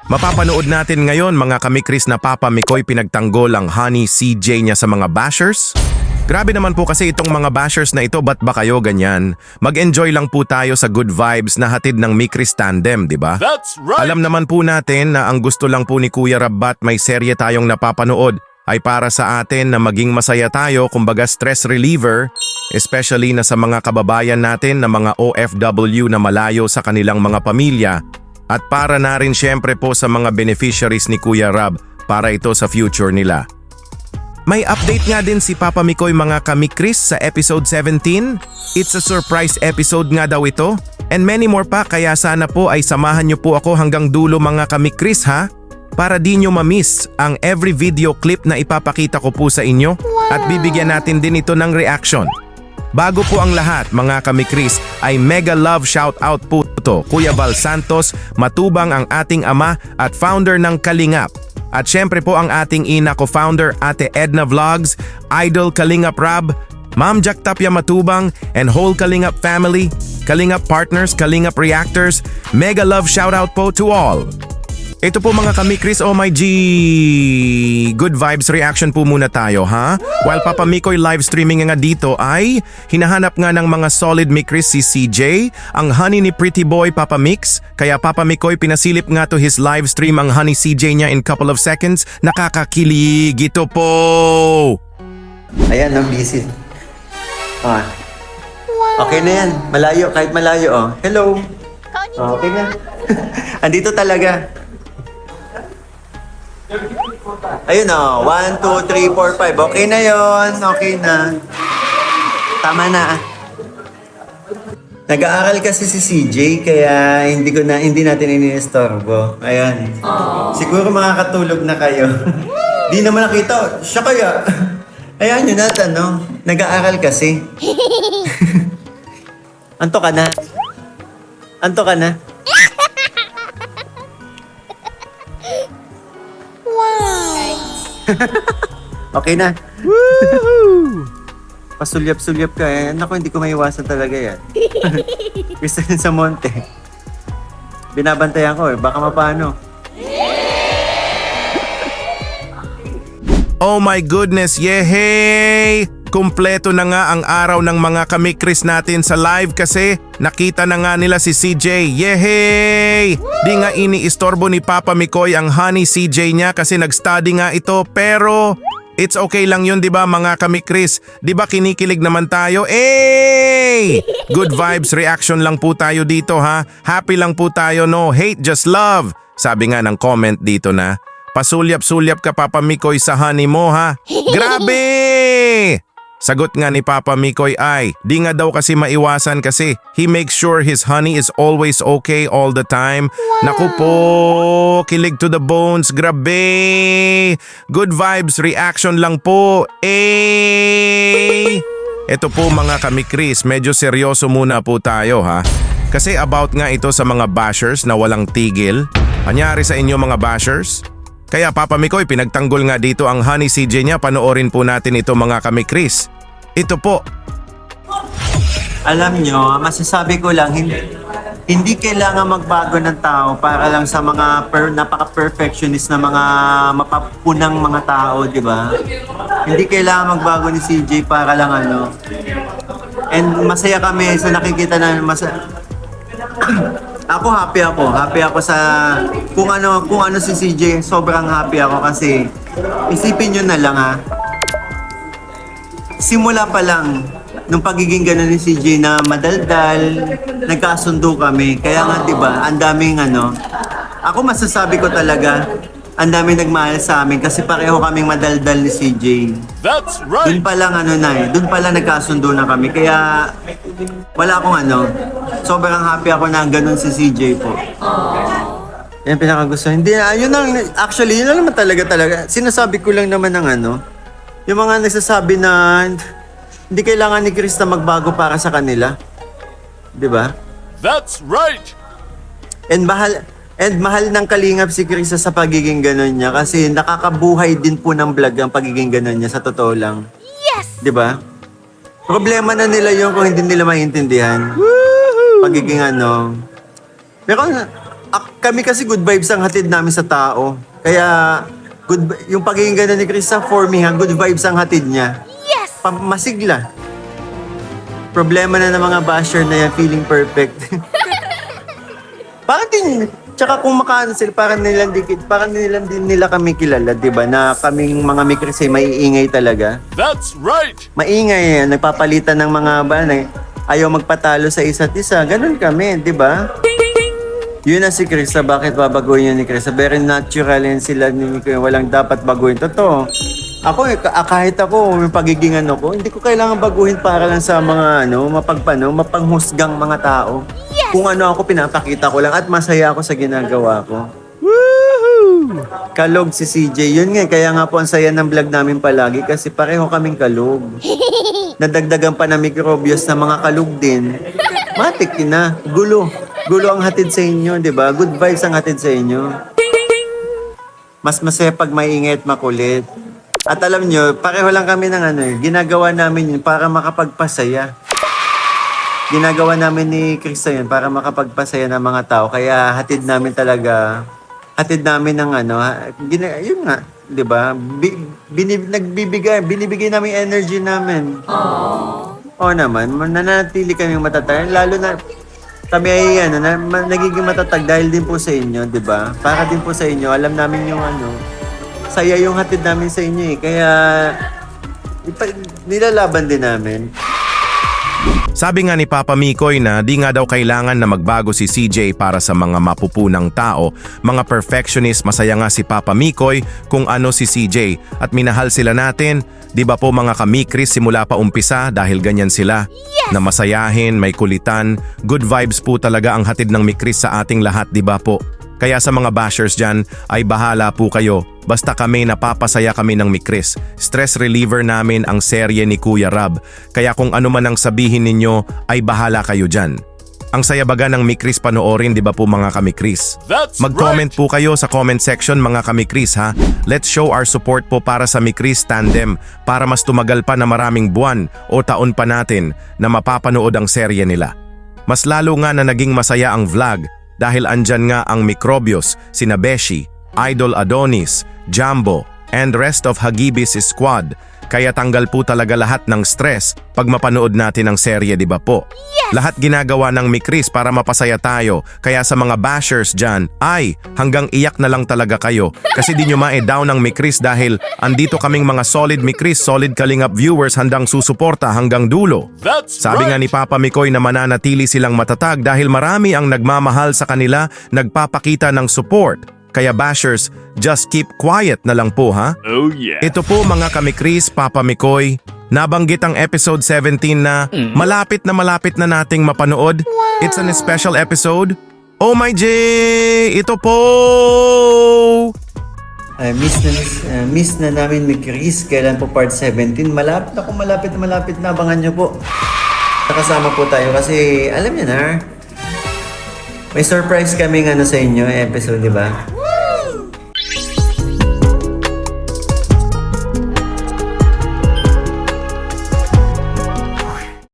Mapapanood natin ngayon mga kamikris na Papa Mikoy pinagtanggol ang Honey CJ niya sa mga bashers. Grabe naman po kasi itong mga bashers na ito, ba't ba kayo ganyan? Mag-enjoy lang po tayo sa good vibes na hatid ng Mikris Tandem, di ba? That's right! Alam naman po natin na ang gusto lang po ni Kuya Rabat may serye tayong napapanood ay para sa atin na maging masaya tayo, kumbaga stress reliever, especially na sa mga kababayan natin na mga OFW na malayo sa kanilang mga pamilya. At para na rin syempre po sa mga beneficiaries ni Kuya Rab para ito sa future nila. May update nga din si Papa Mikoy mga kamikris sa episode 17. It's a surprise episode nga daw ito. And many more pa, kaya sana po ay samahan niyo po ako hanggang dulo mga kamikris ha. Para di nyo ma-miss ang every video clip na ipapakita ko po sa inyo. At bibigyan natin din ito ng reaction. Bago po ang lahat mga kamikris ay mega love shoutout po ito. Kuya Val Santos, matubang ang ating ama at founder ng Kalingap. At syempre po ang ating ina co-founder Ate Edna Vlogs, Idol Kalingap Rab, Ma'am Jack Tapia Matubang, and whole Kalingap family, Kalingap partners, Kalingap reactors, mega love shoutout po to all. Ito po mga kamikris, oh my G! Good vibes reaction po muna tayo ha? While Papa Mikoy live streaming nga dito ay hinahanap nga ng mga solid mikris si CJ, ang honey ni Pretty Boy Papa Mix, kaya Papa Mikoy pinasilip nga to his live stream ang honey CJ niya in couple of seconds. Nakakakilig ito po! Ayan, no, busy. Ah. Okay na yan. Malayo, kahit malayo, oh. Hello. Oh, okay na. Andito talaga. Ayun, oh. 1, 2, 3, 4, 5. Okay na yon. Okay na. Tama na. Nag-aaral kasi si CJ, kaya hindi natin iniistorbo. Ayan. Siguro makakatulog na kayo. Di naman nakita. Siya kaya. Ayan yun natin, no? Nag-aaral kasi. Anto ka na? Anto ka na? Okay na. Woo! Pasulyap-sulyap ka. Eh. Naku, hindi ko maiwasan talaga yan. Gusto rin sa monte. Binabantayan ko eh. Baka mapano. Oh my goodness, yehey! Kumpleto na nga ang araw ng mga kamikris natin sa live kasi nakita na nga nila si CJ. Yehey! Di nga iniistorbo ni Papa Mikoy ang honey CJ niya kasi nag-study nga ito, pero it's okay lang yun, di ba mga kamikris? Di ba kinikilig naman tayo? Hey! Good vibes reaction lang po tayo dito ha. Happy lang po tayo, no hate, just love. Sabi nga ng comment dito na, pasulyap-sulyap ka Papa Mikoy sa honey mo ha. Grabe! Sagot nga ni Papa Mikoy ay, di nga daw kasi maiwasan kasi he makes sure his honey is always okay all the time. Naku po, kilig to the bones, grabe! Good vibes, reaction lang po, eh! Ito po mga kamikris, medyo seryoso muna po tayo ha. Kasi about nga ito sa mga bashers na walang tigil. Anyari sa inyo mga bashers? Kaya Papa Mikoy pinagtanggol nga dito ang honey CJ niya, panoorin po natin ito mga kamikris. Ito po. Alam nyo, masasabi ko lang, hindi kailangan magbago ng tao para lang sa mga napaka-perfectionist na mga mapapunang mga tao, di ba? Hindi kailangan magbago ni CJ para lang ano. And masaya kami sa nakikita na Ako happy ako sa kung ano si CJ, sobrang happy ako kasi isipin niyo na lang ha. Simula pa lang nung pagiging ganun ni CJ na madaldal, nagkasundo kami. Kaya nga 'di ba, ang daming ako masasabi ko talaga, ang daming nagmahal sa amin kasi pareho kaming madaldal ni CJ. That's right! Doon pa lang doon pa lang nagkasundo na kami. Kaya wala akong sobrang happy ako na ganun si CJ po. Yan pinakagusto. Hindi, yun lang, actually, yun lang naman talaga. Sinasabi ko lang naman ng yung mga nagsasabi na hindi kailangan ni Krista magbago para sa kanila. Di ba? That's right! And mahal ng Kalingap si Krista sa pagiging ganun niya kasi nakakabuhay din po ng vlog ang pagiging ganun niya sa totoo lang. Yes! Di ba? Problema na nila yun kung hindi nila maintindihan. Pagiging Pero kami kasi good vibes ang hatid namin sa tao. Kaya, yung pagiging ganda ni Chris for me, good vibes ang hatid niya. Yes! Masigla. Problema na ng mga basher na yan, feeling perfect. Bakit din? Tsaka kung makancel, parang nilang din nila kami kilala, di ba? Na kaming mga Mikris ay maiingay talaga. That's right! Maingay yan, nagpapalitan ng mga ayaw magpatalo sa isa't isa. Ganun kami, di ba? Yun na si Krista, bakit babaguhin yun ni Krista? Very natural yan sila, walang dapat baguhin. Totoo. Ako, kahit ako, yung pagiging ko, hindi ko kailangan baguhin para lang sa mga mapanghusgang mga tao. Yes! Kung ano ako, pinapakita ko lang at masaya ako sa ginagawa ko. Woohoo! Kalog si CJ. Yun nga, kaya nga po ang saya ng vlog namin palagi kasi pareho kaming kalog. Nadagdagan pa na microbios na mga kalog din. Matik na. Gulo. Gulo ang hatid sa inyo, di ba? Good vibes ang hatid sa inyo. Mas masaya pag maingay at makulit. At alam nyo, pareho lang kami ng ginagawa namin yun para makapagpasaya. Ginagawa namin ni Krista yun para makapagpasaya ng mga tao. Kaya hatid namin ng yun nga, di ba? Binibigay namin energy namin. Oo naman, nananatili kaming matatag. Lalo na, kami ay nagiging matatag dahil din po sa inyo, di ba? Para din po sa inyo, alam namin yung saya yung hatid namin sa inyo eh. Kaya, nilalaban din namin. Sabi nga ni Papa Mikoy na di nga daw kailangan na magbago si CJ para sa mga mapupunang tao, mga perfectionist. Masaya nga si Papa Mikoy kung ano si CJ at minahal sila natin. Di ba po mga kamikris simula pa umpisa dahil ganyan sila? Yes! Na masayahin, may kulitan, good vibes po talaga ang hatid ng mikris sa ating lahat, di ba po? Kaya sa mga bashers dyan, ay bahala po kayo. Basta kami napapasaya kami ng Mikris. Stress reliever namin ang serye ni Kuya Rab. Kaya kung ano man ang sabihin ninyo, ay bahala kayo dyan. Ang saya baga ng Mikris panoorin, di ba po mga kamikris? That's Mag-comment po kayo sa comment section mga kamikris ha. Let's show our support po para sa Mikris Tandem para mas tumagal pa na maraming buwan o taon pa natin na mapapanood ang serye nila. Mas lalo nga na naging masaya ang vlog dahil andyan nga ang Microbios, sina Beshi, Idol Adonis, Jumbo, and rest of Hagibis squad. Kaya tanggal po talaga lahat ng stress pag mapanood natin ang serye, di ba po? Yes! Lahat ginagawa ng Mikris para mapasaya tayo. Kaya sa mga bashers dyan, ay hanggang iyak na lang talaga kayo. Kasi di nyo ma-down ang Mikris dahil andito kaming mga solid Mikris, solid Kalingap viewers handang susuporta hanggang dulo. That's Sabi nga right! ni Papa Mikoy na mananatili silang matatag dahil marami ang nagmamahal sa kanila, nagpapakita ng support. Kaya bashers, just keep quiet na lang po ha. Oh yeah! Ito po mga kamikris, Papa Mikoy, nabanggit ang episode 17 na malapit na nating mapanood. It's an special episode. Oh my J! Ito po! Miss na namin ni Chris. Kailan po part 17? Malapit na. Abangan nyo po. Nakasama po tayo kasi alam niyo na, may surprise kaming sa inyo episode, di ba?